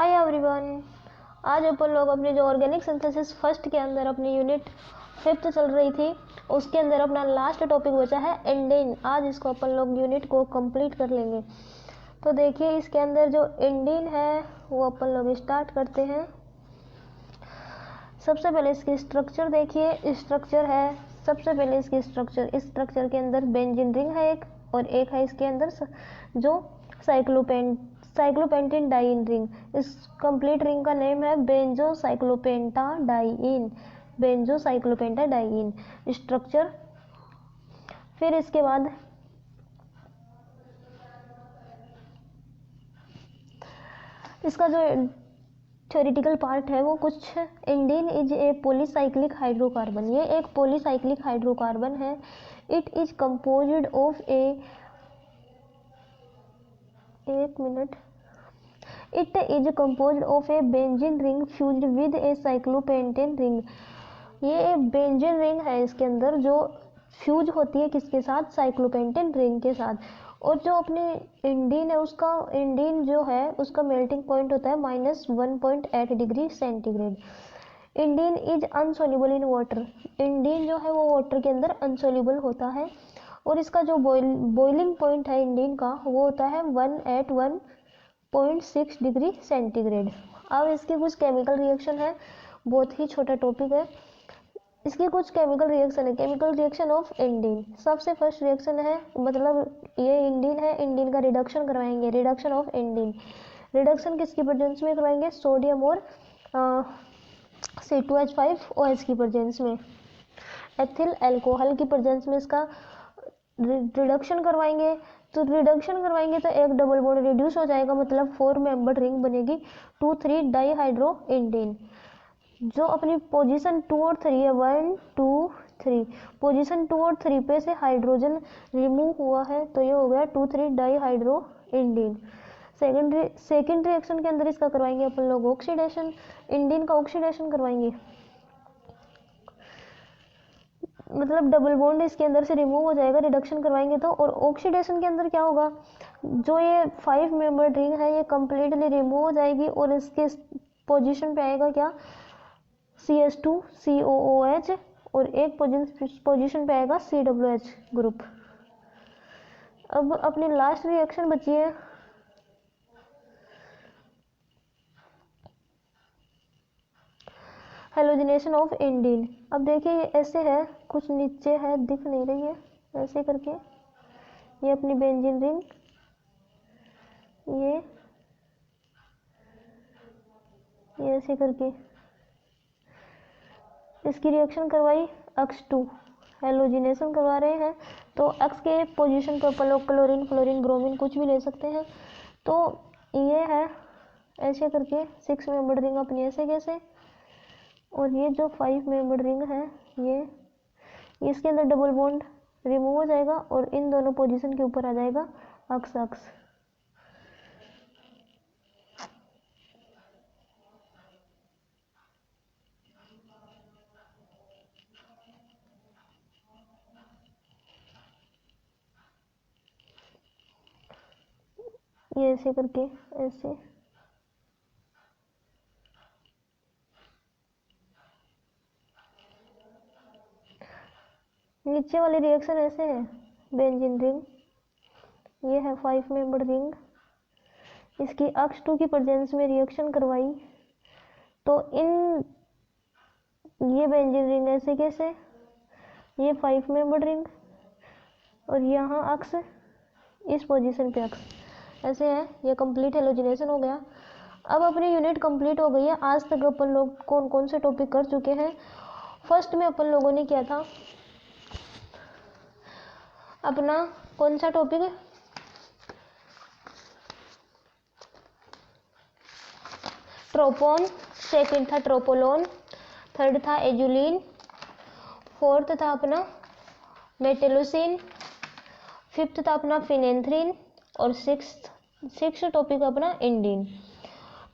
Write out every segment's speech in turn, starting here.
Hi everyone. आज अपन लोग अपनी जो ऑर्गेनिक सिंथेसिस फर्स्ट के अंदर अपनी यूनिट 5th चल रही थी, उसके अंदर अपना लास्ट टॉपिक बचा है एंडीन। आज इसको अपन लोग यूनिट को कंप्लीट कर लेंगे। तो देखिए इसके अंदर जो एंडीन है वो अपन लोग स्टार्ट करते हैं। सबसे पहले इसकी स्ट्रक्चर देखिए। स्ट्रक्चर है, सबसे पहले इसकी स्ट्रक्चर, इस स्ट्रक्चर के अंदर बेंजीन रिंग है एक, और एक है इसके अंदर जो साइक्लोपेंटीन डाइइन रिंग। इस कंप्लीट रिंग का नेम है बेंजोसाइक्लोपेंटाडाइइन। बेंजोसाइक्लोपेंटाडाइइन स्ट्रक्चर। फिर इसके बाद इसका जो थ्योरेटिकल पार्ट है वो कुछ, एंडीन इज ए पॉलीसाइक्लिक हाइड्रोकार्बन। ये एक पॉलीसाइक्लिक हाइड्रोकार्बन है। It is composed of It is composed of a benzene ring fused with a cyclopentane ring। ये बेंजीन रिंग है इसके अंदर जो फ्यूज होती है किसके साथ? साइक्लोपेंटेन रिंग के साथ। और जो अपनी एंडीन है उसका, एंडीन जो है उसका मेल्टिंग पॉइंट होता है -1.8 degree centigrade. Indene is insoluble in water. Indene जो है वो वाटर के अंदर अनसोल्यूबल होता है। और इसका जो बॉइलिंग पॉइंट है एंडीन का वो होता है 1 डिग्री सेंटीग्रेड। अब इसकी कुछ केमिकल रिएक्शन है, बहुत ही छोटा टॉपिक है। इसकी कुछ केमिकल रिएक्शन है। केमिकल रिएक्शन ऑफ एंडीन, सबसे फर्स्ट रिएक्शन है, मतलब ये एंडीन है, एंडीन का रिडक्शन करवाएंगे। रिडक्शन ऑफ एंडीन, रिडक्शन किसकी प्रेजेंस में करवाएंगे? सोडियम और C2H5OH की प्रेजेंस में, एथिल अल्कोहल की प्रेजेंस में इसका रिडक्शन करवाएंगे। तो रिडक्शन करवाएंगे तो एक डबल बॉन्ड रिड्यूस हो जाएगा, मतलब 4 मेंबर्ड रिंग बनेगी 2,3 डाईहाइड्रो एंडीन। जो अपनी पोजीशन 2 और 3 है, 1 2 3, पोजीशन 2 और 3 पे से हाइड्रोजन रिमूव हुआ है तो ये हो गया 2,3 डाईहाइड्रो एंडीन। सेकेंड रिएक्शन के अंदर इसका करवाएंगे अपन लोग ऑक्सीडेशन, एंडीन का ऑक्सीडेशन करवाएंगे, मतलब डबल बॉन्ड इसके अंदर से रिमूव हो जाएगा, रिडक्शन करवाएंगे तो। और ऑक्सीडेशन के अंदर क्या होगा? जो ये 5 मेंबर रिंग है ये कंप्लीटली रिमूव हो जाएगी और इसके पोजीशन पे आएगा क्या? CH2COOH, और एक पोजीशन पे आएगा COOH ग्रुप। अब अपनी लास्ट रिएक्शन बची है हेलोजिनेशन ऑफ एंडीन। अब देखिए ये ऐसे है, कुछ नीचे है, दिख नहीं रही है, ऐसे करके ये अपनी बेंजीन रिंग, ये ऐसे करके इसकी रिएक्शन करवाई X2, हेलोजिनेशन करवा रहे हैं। तो X के पोजीशन पे अपन लोग क्लोरीन, फ्लोरीन, ब्रोमीन कुछ भी ले सकते हैं। तो ये है ऐसे करके 6 मेंबर रिंग अपनी ऐसे कैसे, और ये जो 5 मेंबर रिंग है ये इसके अंदर डबल बॉन्ड रिमूव हो जाएगा और इन दोनों पोजीशन के ऊपर आ जाएगा X। ये ऐसे करके ऐसे, नीचे वाली रिएक्शन ऐसे है, बेंजीन रिंग, ये है 5 मेंबर रिंग, इसकी X2 की प्रेजेंस में रिएक्शन करवाई तो इन ये बेंजीन रिंग ऐसे कैसे, ये 5 मेंबर रिंग और यहाँ X, इस पोजीशन पे X ऐसे है। ये कंप्लीट हेलोजिनेशन हो गया। अब अपनी यूनिट कंप्लीट हो गई है। आज तक अपन लोग कौन कौन से टॉपिक कर चुके हैं? फर्स्ट में अपन लोगों ने किया था अपना कौन सा टॉपिक? ट्रोपोन। सेकंड था ट्रोपोलोन, थर्ड था एजुलिन, फोर्थ था अपना मेटेलोसिन, फिफ्थ था अपना फिनेंथ्रीन, और सिक्स टॉपिक अपना एंडीन।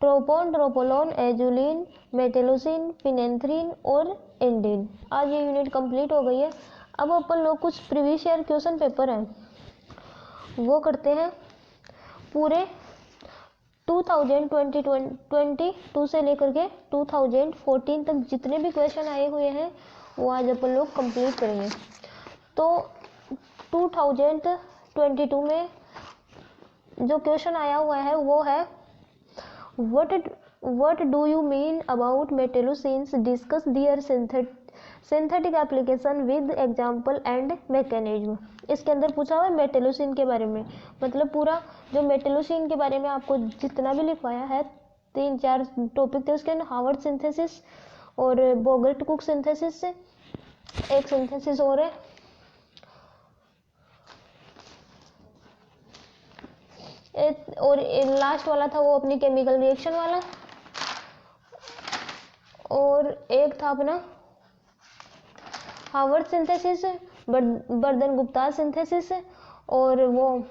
ट्रोपोन, ट्रोपोलोन, एजुलिन, मेटेलोसिन, फिनेंथ्रीन और एंडीन। आज ये यूनिट कंप्लीट हो गई है। अब अपन लोग कुछ प्रीवियस ईयर क्वेश्चन पेपर हैं वो करते हैं। पूरे 2022 से लेकर के 2014 तक जितने भी क्वेश्चन आए हुए हैं वो आज अपन लोग कंप्लीट करेंगे। तो 2022 में जो क्वेश्चन आया हुआ है वो है what do you mean about metallurgines, discuss their synthetic application with example and mechanism। इसके अंदर पूछा हुआ है मेटेलुसिन के बारे में, मतलब पूरा जो मेटेलुसिन के बारे में आपको जितना भी लिखवाया है 3-4 टॉपिक थे उसके अंदर हार्वर्ड सिंथेसिस और बोगर्ट कुक सिंथेसिस से एक सिंथेसिस और है और लास्ट वाला था वो अपनी केमिकल रिएक्शन वाला, और एक था अपना हार्वर्ड सिंथेसिस, बर्दन गुप्ता सिंथेसिस और वो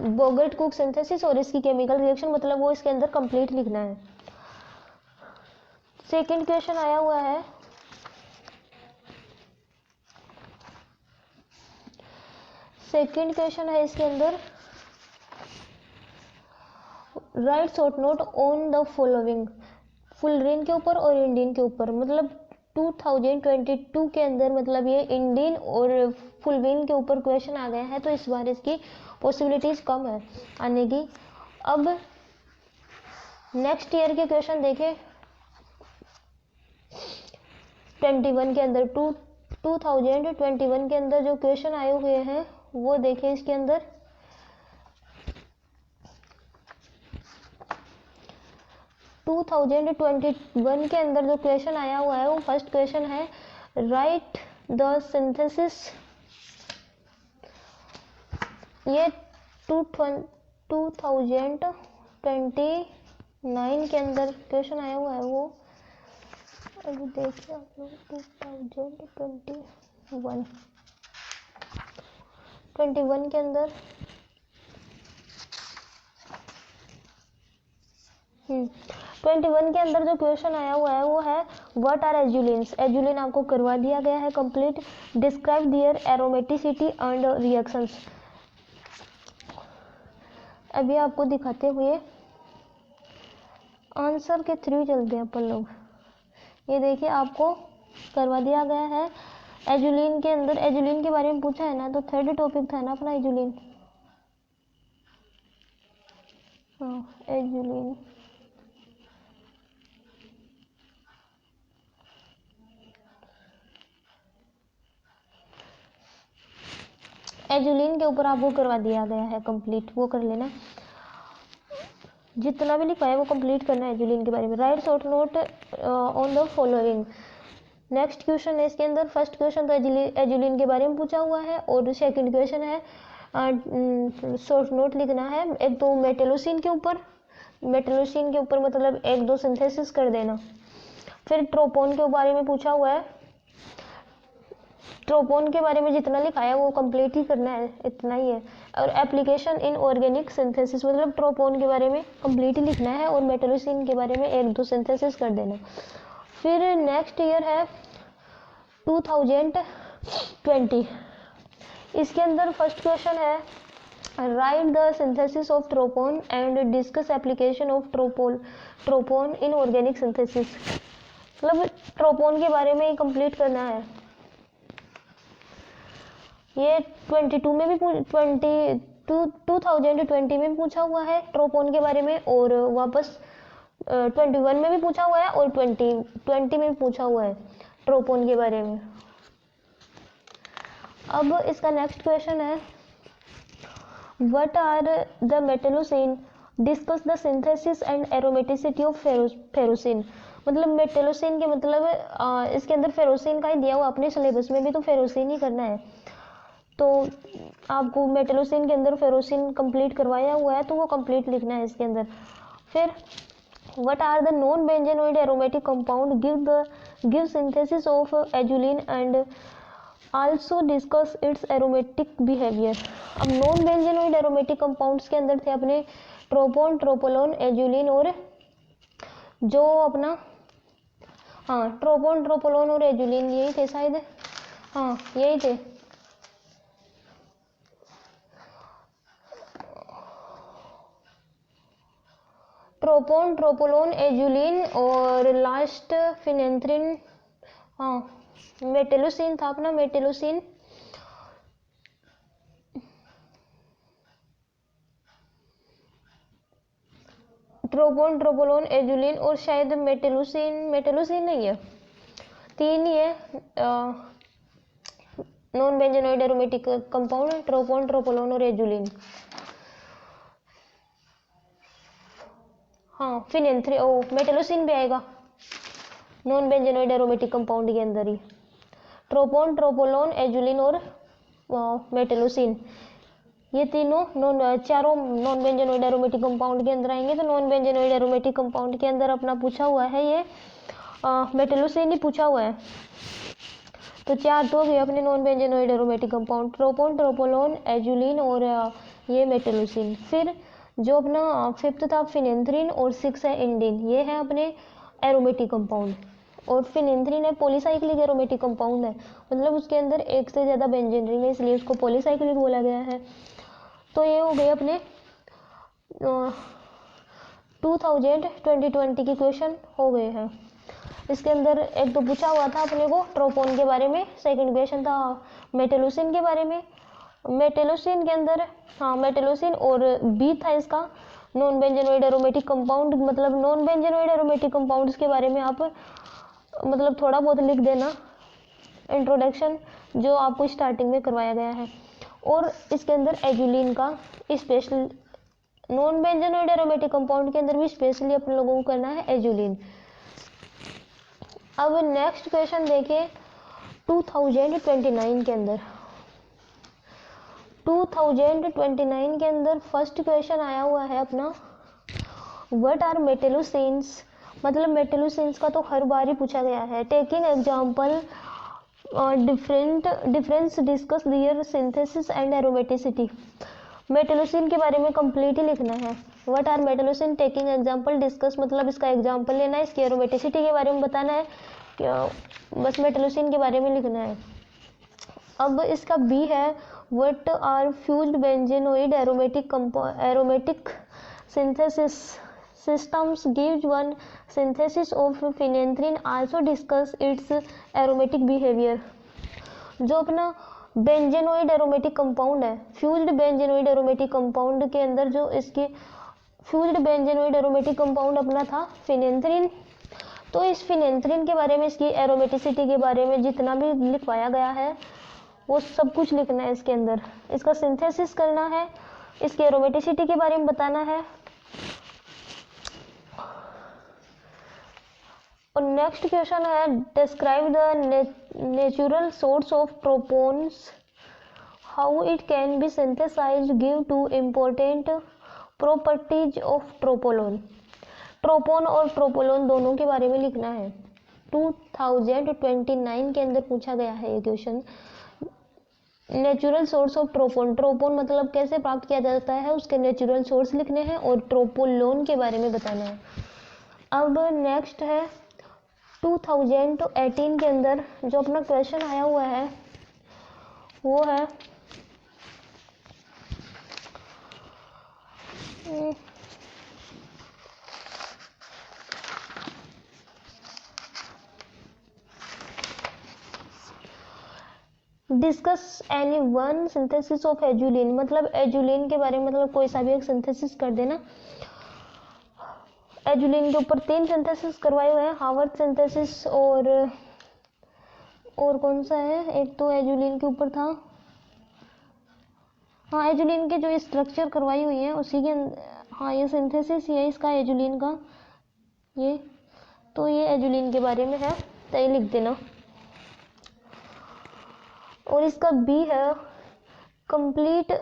बोगर्ट कुक सिंथेसिस और इसकी केमिकल रिएक्शन, मतलब वो इसके अंदर कंप्लीट लिखना है। सेकंड क्वेश्चन आया हुआ है इसके अंदर right short note on the following, fullerene के ऊपर और इंडियन के ऊपर, मतलब 2022 के अंदर मतलब ये इंडियन और फुलरिन के ऊपर क्वेश्चन आ गया है, तो इस बार इसकी पॉसिबिलिटीज कम है आने की। अब नेक्स्ट ईयर के क्वेश्चन देखें 21 के अंदर 2021 के अंदर जो क्वेश्चन आए हुए हैं वो देखें। इसके अंदर 2021 के अंदर जो क्वेश्चन आया हुआ है वो फर्स्ट क्वेश्चन है राइट द सिंथेसिस। ये 2029 के अंदर क्वेश्चन आया हुआ है वो अभी देखिए आप लोग 2021 के अंदर 21 के अंदर जो क्वेश्चन आया हुआ है वो है व्हाट आर एजुलिन्स। एजुलिन आपको करवा दिया गया है complete. Describe their aromaticity and reactions. अभी आपको दिखाते हुए आंसर के थ्रू चलते हैं अपन लोग। ये देखिए आपको करवा दिया गया है एजुलिन के अंदर। एजुलिन के बारे में पूछा है ना, तो थर्ड टॉपिक था ना अपना एजुलिन। हाँ एजुलिन के ऊपर आपको करवा दिया गया है कंप्लीट, वो कर लेना। जितना भी लिखा है वो कंप्लीट करना है एजुलिन के बारे में। Right short note on the following. Next question है इसके अंदर। फर्स्ट क्वेश्चन तो एजुलिन के बारे में पूछा हुआ है और सेकंड क्वेश्चन है शॉर्ट नोट लिखना है। एक तो मेटेलोसिन के ऊपर मतलब 1-2 सिंथेसिस कर देना। फिर ट्रोपोन के बारे में पूछा हुआ है। ट्रोपोन के बारे में जितना लिखा है वो कंप्लीट ही करना है, इतना ही है। और एप्लीकेशन इन ऑर्गेनिक सिंथेसिस, मतलब ट्रोपोन के बारे में कंप्लीट ही लिखना है और मेटेलोसिन के बारे में 1-2 सिंथेसिस कर देना। फिर नेक्स्ट ईयर है 2020। इसके अंदर फर्स्ट क्वेश्चन है write the synthesis of tropone and discuss application of tropone in organic synthesis. मतलब ट्रोपोन के बारे में ही कंप्लीट करना है। ये 2020 में भी पूछा हुआ है ट्रोपोन के बारे में, और वापस 21 में भी पूछा हुआ है और 2020 में भी पूछा हुआ है ट्रोपोन के बारे में। अब इसका नेक्स्ट क्वेश्चन है what are the metallocene, discuss the synthesis and aromaticity of ferrocene. मतलब मेटेलोसिन के मतलब इसके अंदर फेरोसिन का ही दिया हुआ, अपने सिलेबस में भी तो फेरोसिन ही करना है, तो आपको मेटेलोसिन के अंदर फेरोसिन कंप्लीट करवाया हुआ है तो वो कंप्लीट लिखना है इसके अंदर। फिर what are the non benzenoid aromatic compound give synthesis of azulene and also discuss its aromatic behaviour. अब नॉन बेंजेनोइड एरोमेटिक कंपाउंड्स के अंदर थे अपने ट्रोपोन, ट्रोपोलोन, एजुलिन और जो अपना ट्रोपोन, ट्रोपोलोन और एजुलिन, यही थे शायद। हाँ यही थे। ट्रोपोन, ट्रोपोलोन, एजुलिन और लास्ट फिनेंथ्रिन, हाँ मेटेलोसिन था अपना, मेटेलोसिन। ट्रोपोन, ट्रोपोलोन, एजुलिन और शायद मेटेलोसिन, मेटेलोसिन नहीं है, तीन ही है नॉन बेंजोनोइड एरोमेटिक कंपाउंड, ट्रोपोन, ट्रोपोलोन और एजुलिन। हाँ फिनेंथ्री, ओ मेटेलोसिन भी आएगा नॉन बेंजोनोइड एरोमेटिक कंपाउंड के अंदर ही। ट्रोपोन, ट्रोपोलोन, एजुलिन और मेटेलोसिन, ये तीनों चारों नॉन बेंजोनोइड एरोमेटिक कंपाउंड के अंदर आएंगे। तो नॉन बेंजोनोइड एरोमेटिक कंपाउंड के अंदर अपना पूछा हुआ है ये मेटेलोसिन ही पूछा हुआ है। तो चार तो गए अपने नॉन बेंजोनोइड एरोमेटिक कंपाउंड, ट्रोपोन, ट्रोपोलोन, एजुलिन और ये मेटेलोसिन। फिर जो अपना फिफ्थ था फिनेंथ्रिन और सिक्स है इंडिन, ये है अपने एरोमेटिक कंपाउंड। और फिनेंथ्रिन है पॉलीसाइक्लिक एरोमेटिक कंपाउंड है, मतलब उसके अंदर एक से ज़्यादा बेंजीन रिंग है, इसलिए उसको पॉलीसाइक्लिक बोला गया है। तो ये हो गए अपने 2020 की क्वेश्चन हो गए हैं। इसके अंदर एक तो पूछा हुआ था अपने को ट्रोपोन के बारे में, सेकंड क्वेश्चन था मेटेलोसिन के बारे में। मेटेलोसिन के अंदर हाँ मेटेलोसिन और बी था इसका नॉन बेंजोनोइड एरोमेटिक कंपाउंड, मतलब नॉन बेंजोनोइड एरोमेटिक कंपाउंड्स के बारे में आप मतलब थोड़ा बहुत लिख देना इंट्रोडक्शन, जो आपको स्टार्टिंग में करवाया गया है। और इसके अंदर एजुलिन का स्पेशल, नॉन बेंजोनोइड एरोमेटिक कंपाउंड के अंदर भी स्पेशली अपन लोगों को करना है एजुलिन। अब नेक्स्ट क्वेश्चन देखिए 2029 के अंदर, 2029 के अंदर फर्स्ट क्वेश्चन आया हुआ है अपना व्हाट आर मेटेलोसिन्स, मतलब मेटेलोसिन्स का तो हर बार ही पूछा गया है। Taking example difference discuss their synthesis and aromaticity, metallocene के बारे में कंप्लीट ही लिखना है। What are metallocene, taking example, discuss मतलब इसका एग्जांपल लेना है, इसकी एरोमेटिसिटी के बारे में बताना है, बस मेटेलोसिन के बारे में लिखना है। अब इसका बी है what are fused benzenoid aromatic synthesis systems, gives one synthesis of phenanthrene, also discuss its aromatic behavior। जो अपना बेंजेनोइड एरोमेटिक कंपाउंड है, फ्यूज्ड बेंजेनोइड एरोमेटिक कंपाउंड के अंदर जो इसके फ्यूज्ड बेंजेनोइड एरोमेटिक कंपाउंड अपना था फिनेंथ्रीन, तो इस फिनेंथ्रीन के बारे में, इसकी एरोमेटिसिटी के बारे में जितना भी लिखवाया गया है वो सब कुछ लिखना है इसके अंदर। इसका सिंथेसिस करना है, इसकी एरोमेटिसिटी के बारे में बताना है। और नेक्स्ट क्वेश्चन है describe the natural source of tropones, how it can be synthesized, give two important properties of tropolone. Tropone और ट्रोपोलोन दोनों के बारे में लिखना है। 2029 के अंदर पूछा गया है ये क्वेश्चन। नेचुरल सोर्स ऑफ ट्रोपोन, ट्रोपोन मतलब कैसे प्राप्त किया जाता है, उसके नेचुरल सोर्स लिखने हैं और ट्रोपोलोन के बारे में बताना है। अब नेक्स्ट है 2018 के अंदर जो अपना क्वेश्चन आया हुआ है वो है discuss any one synthesis of azulene, मतलब एजुलिन के बारे में, मतलब कोई सा भी एक सिंथेसिस कर देना। एजुलिन के ऊपर 3 सिंथेसिस करवाए हुए हैं, हार्वर्ड सिंथेसिस और कौन सा है, एक तो एजुलिन के ऊपर था, हाँ एजुलिन के जो स्ट्रक्चर करवाई हुई है उसी के हाँ ये सिंथेसिस ये इसका एजुलिन का, ये तो ये एजुलिन के बारे में है, तो ये लिख देना। और इसका बी है कंप्लीट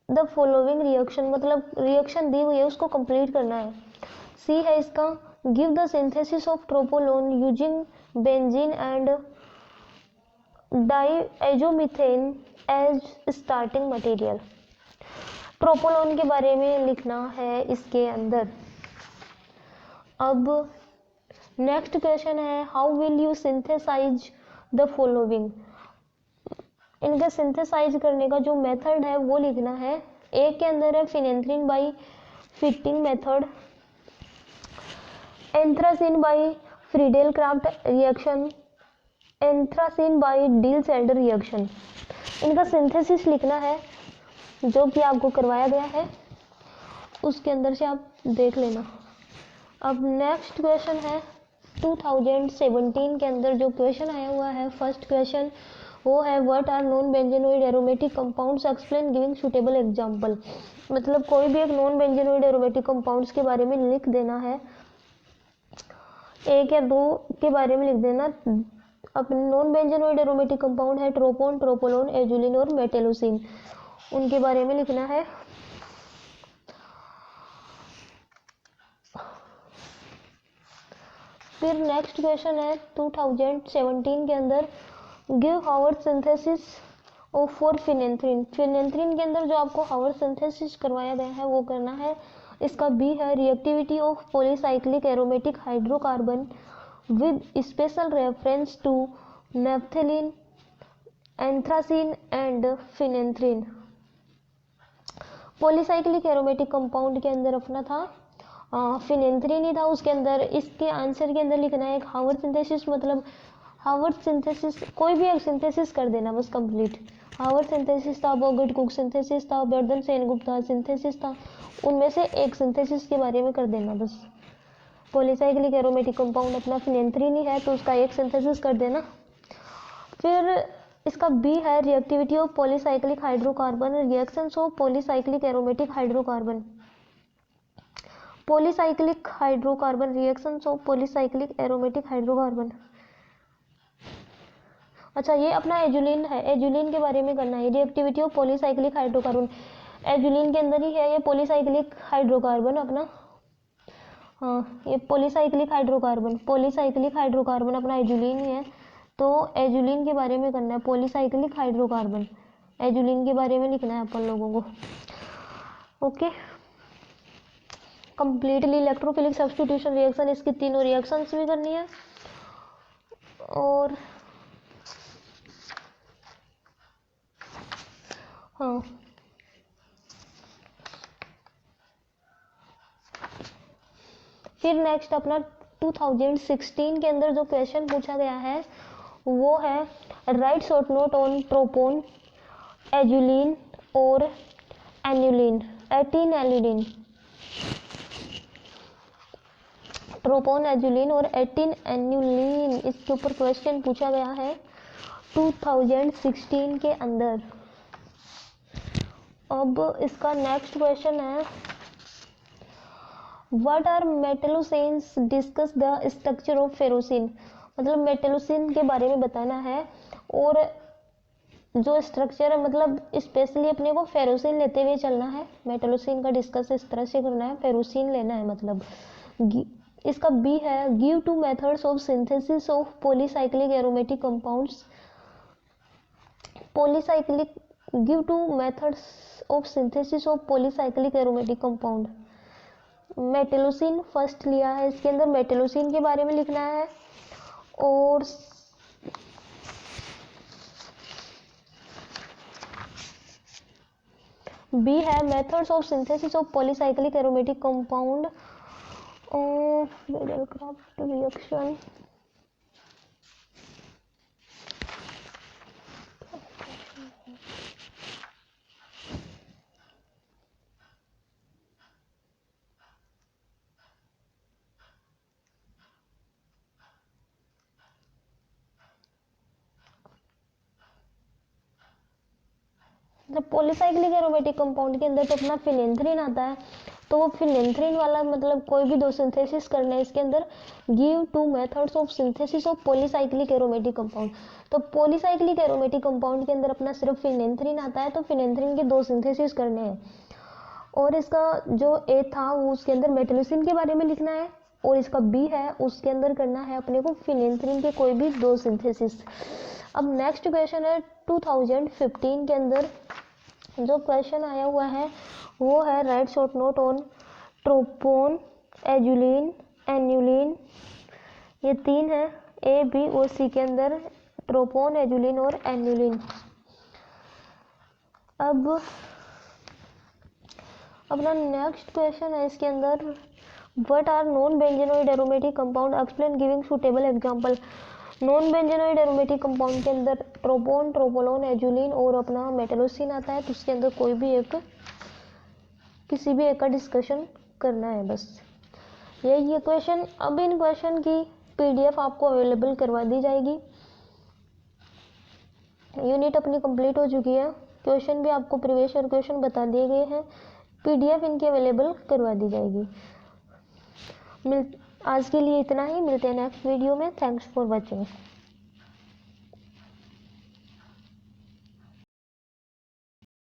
द फॉलोइंग रिएक्शन, मतलब रिएक्शन दी हुई है उसको कंप्लीट करना है। सी है इसका give the synthesis of tropolone using benzene and diazomethane as starting material. Tropolone के बारे में लिखना है इसके अंदर। अब नेक्स्ट क्वेश्चन है how will you synthesize the following, इनका सिंथेसाइज करने का जो मेथड है वो लिखना है। एक के अंदर है phenanthrene by fitting method, anthracene by Friedel Crafts reaction, anthracene by Diels Alder reaction, इनका सिंथेसिस लिखना है जो कि आपको करवाया गया है, उसके अंदर से आप देख लेना। अब नेक्स्ट क्वेश्चन है 2017 के अंदर जो क्वेश्चन आया हुआ है, फर्स्ट क्वेश्चन वो है what are non benzenoid aromatic compounds, explain giving suitable example. मतलब कोई भी एक नॉन बेंजेनोइड एरोमेटिक कंपाउंड्स के बारे में लिख देना है, एक या दो के बारे में लिख देना। अपने नॉन बेंजेनोइड एरोमेटिक कंपाउंड है ट्रोपोन, ट्रोपोलोन, एजुलिन और मेटेलोसिन, उनके बारे में लिखना है। फिर नेक्स्ट क्वेश्चन है 2017 के अंदर give Haworth synthesis of for phenanthrene, phenanthrene के अंदर जो आपको हावर्ड सिंथेसिस करवाया गया है वो करना है। इसका बी है reactivity of polycyclic aromatic hydrocarbon with special reference to naphthalene, anthracene and phenanthrene. Polycyclic aromatic compound के अंदर अपना था फिनेंथ्रीन ही था, उसके अंदर इसके आंसर के अंदर लिखना है एक हावर्ड सिंथेसिस, मतलब हावर्ड सिंथेसिस कोई भी एक सिंथेसिस कर देना बस कंप्लीट। हावर्ड सिंथेसिस था, बोगट कुक सिंथेसिस था, बर्दन सेनगुप्ता सिंथेसिस था, उनमें से एक सिंथेसिस के बारे में कर देना बस। पॉलीसाइक्लिक एरोमेटिक कंपाउंड अपना फिनेंथ्रीन ही है तो उसका एक सिंथेसिस कर देना। फिर इसका बी है reactivity of polycyclic hydrocarbon, reactions of polycyclic aromatic hydrocarbon, polycyclic hydrocarbon reactions of polycyclic aromatic hydrocarbon. अच्छा ये अपना एजुलिन है, एजुलिन के बारे में करना है, reactivity of polycyclic hydrocarbon, azulene के अंदर ही है ये पॉलीसाइक्लिक हाइड्रोकार्बन अपना। हाँ ये पॉलीसाइक्लिक हाइड्रोकार्बन, पॉलीसाइक्लिक हाइड्रोकार्बन अपना एजुलिन ही है तो एजुलिन के बारे में करना है, पॉलीसाइक्लिक हाइड्रोकार्बन एजुलिन के बारे में लिखना है अपन लोगों को। Okay completely electrophilic substitution reaction, इसकी तीनों रिएक्शंस भी करनी है। और हाँ फिर नेक्स्ट अपना 2016 के अंदर जो क्वेश्चन पूछा गया है वो है write short note on tropone, azulene और annulene, eighteen annulene, tropone, azulene और एटीन एन्युलिन, इसके ऊपर क्वेश्चन पूछा गया है 2016 के अंदर। अब इसका नेक्स्ट क्वेश्चन है what are metallocenes, discuss the structure of ferrocene, मतलब मेटलोसिन के बारे में बताना है और जो स्ट्रक्चर है मतलब स्पेशली अपने को फेरोसिन लेते हुए चलना है, मेटलोसिन का डिस्कस इस तरह से करना है, फेरोसिन लेना है मतलब। इसका बी है give two methods of synthesis of polycyclic aromatic compounds, polycyclic give two methods of synthesis of polycyclic aromatic compound. Metallocene first लिया है, इसके अंदर मेटलोसिन के बारे में लिखना है और बी है methods of synthesis of polycyclic aromatic compound craft reaction. Polycyclic aromatic compound के अंदर तो अपना फिनेंथ्रीन आता है तो वो फिनेंथ्रीन वाला मतलब कोई भी दो सिंथेसिस करना है इसके अंदर। Give two methods of synthesis of polycyclic aromatic compound, तो पॉलीसाइक्लिक एरोमेटिक कंपाउंड के अंदर अपना सिर्फ फिनेंथ्रीन आता है तो फिनेंथ्रीन के दो सिंथेसिस करने हैं और इसका जो ए था वो उसके अंदर मेटलोसिन के बारे में लिखना है और इसका बी है उसके अंदर करना है अपने को फिनेंथ्रीन के कोई भी दो सिंथेसिस। अब नेक्स्ट क्वेश्चन है 2015 के अंदर जो क्वेश्चन आया हुआ है वो है write short note on tropone, azulene, annulene, ये तीन है ए बी और सी के अंदर, ट्रोपोन, एजुलिन और एन्युलिन। अब अपना नेक्स्ट क्वेश्चन है इसके अंदर what are non benzenoid aromatic compound, explain giving suitable example. Non benzenoid aromatic compound के अंदर ट्रोपोन, ट्रोपोलोन, एजुलिन और अपना मेटलोसिन आता है, तो उसके अंदर कोई भी एक, किसी भी एक का डिस्कशन करना है बस। ये क्वेश्चन, अब इन क्वेश्चन की पीडीएफ आपको अवेलेबल करवा दी जाएगी। यूनिट अपनी कंप्लीट हो चुकी है, क्वेश्चन भी आपको प्रीवियस ईयर क्वेश्चन बता दिए गए हैं, पीडीएफ इनकी अवेलेबल करवा दी जाएगी। आज के लिए इतना ही, मिलते हैं नेक्स्ट वीडियो में। Thanks for watching.